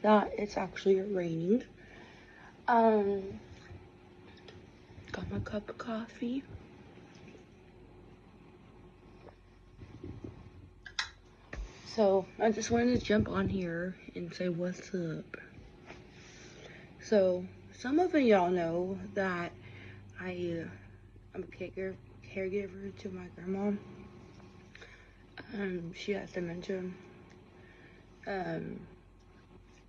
that it's actually raining. Got my cup of coffee. So I just wanted to jump on here and say what's up. So some of y'all know that I'm a caregiver to my grandma. She has dementia.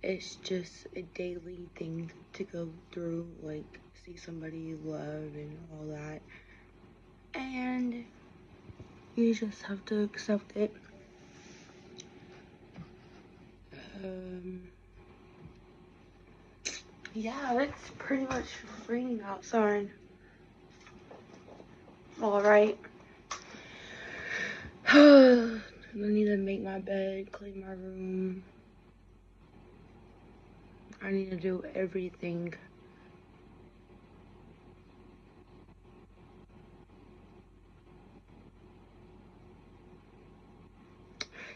It's just a daily thing to go through, like see somebody you love and all that. And you just have to accept it. Yeah, it's pretty much raining outside. Alright. I need to make my bed, clean my room. I need to do everything.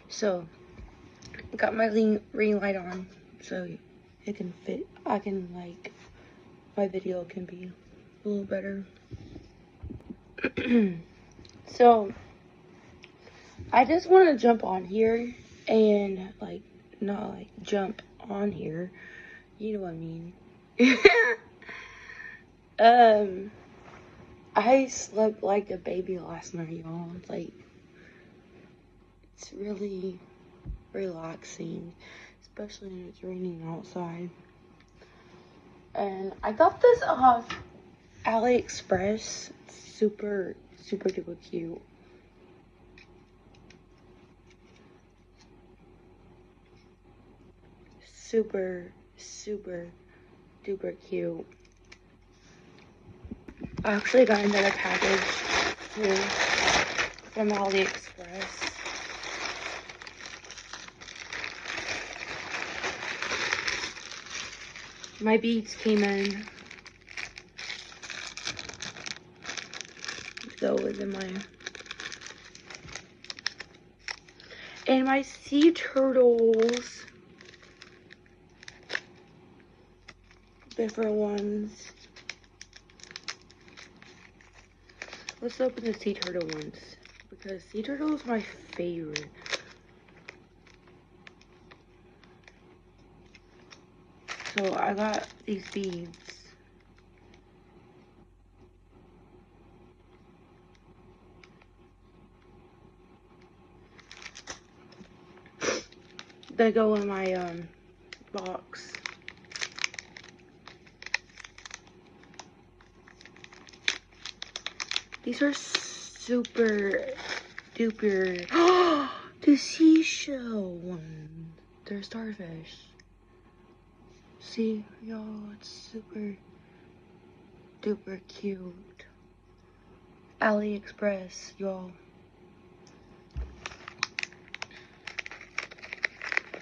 So, got my ring light on so it can fit. I can, like, my video can be a little better. So, I just want to jump on here and, like, not like jump on here. You know what I mean. I slept like a baby last night, y'all. Like, it's really relaxing, especially when it's raining outside. And I got this off AliExpress. It's super duper cute. Super duper cute. I actually got another package too from AliExpress. My beads came in. Go within my. And my sea turtles. Different ones. Let's open the sea turtle ones. Because sea turtle is my favorite. So I got these beads. They go in my box. These are super duper. The seashell one. They're starfish. See, y'all, it's super duper cute. AliExpress, y'all.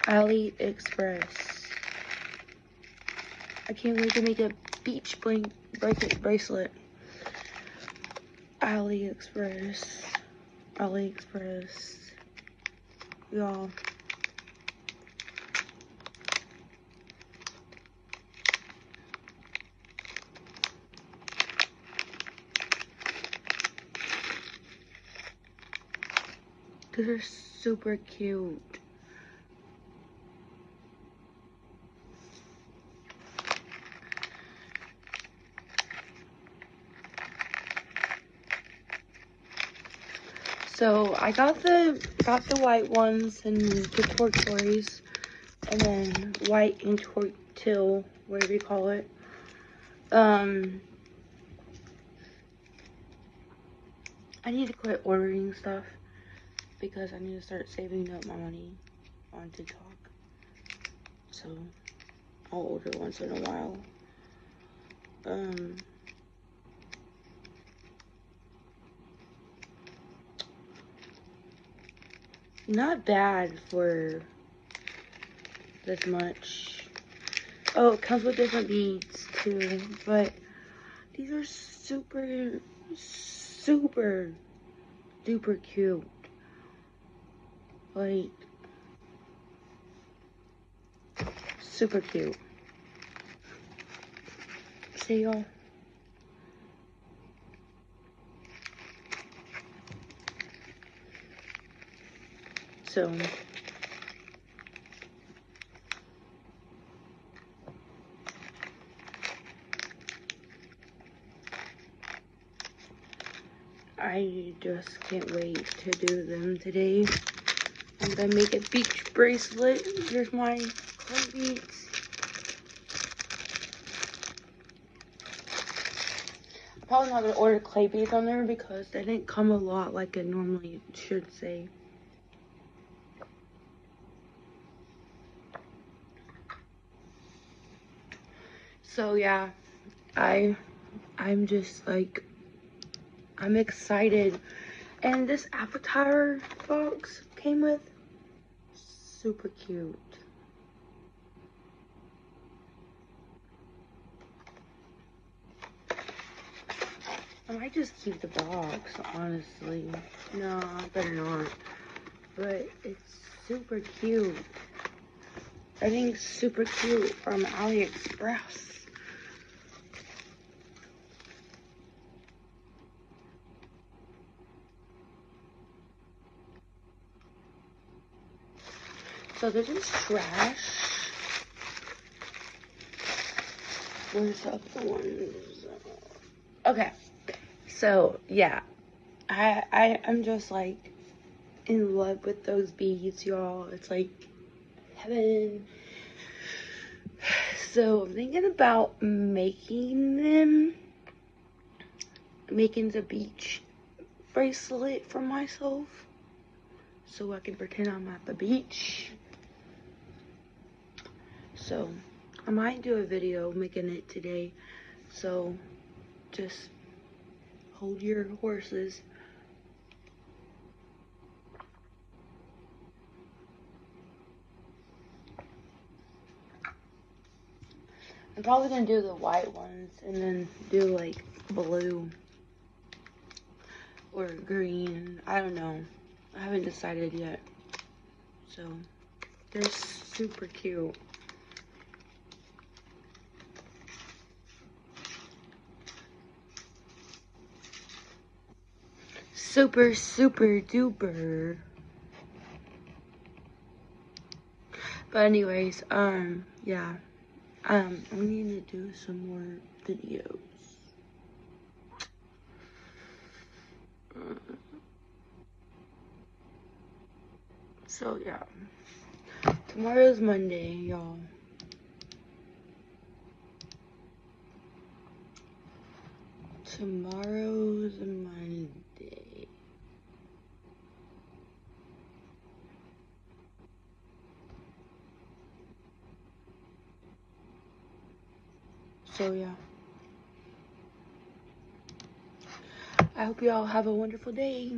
AliExpress. I can't wait to make a beach bracelet. AliExpress. AliExpress. Y'all. These are super cute. So I got the white ones and the turquoise, and then white and teal, whatever you call it. I need to quit ordering stuff because I need to start saving up my money on TikTok. So I'll order once in a while. Not bad for this much. Oh, it comes with different beads too, but these are super duper cute. Like, Super cute. See y'all. So I just can't wait to do them today. I'm gonna make a beach bracelet. Here's my clay beads. I'm probably not gonna order clay beads on there because they didn't come a lot like it normally should say. So yeah, I'm just like, I'm excited. And this avatar box came with, super cute. I might just keep the box, honestly. No, I better not. But it's super cute. I think it's super cute from AliExpress. So this is trash. Where's the other ones? Okay. So yeah, I'm just like in love with those beads, y'all. It's like heaven. So I'm thinking about making the beach bracelet for myself so I can pretend I'm at the beach. So I might do a video making it today, so just hold your horses. I'm probably gonna do the white ones and then do like blue or green. I don't know. I haven't decided yet. So they're super cute. Super, super duper. But anyways, yeah. We need to do some more videos. So yeah. Tomorrow's Monday, y'all. Tomorrow's Monday. So yeah. I hope y'all have a wonderful day.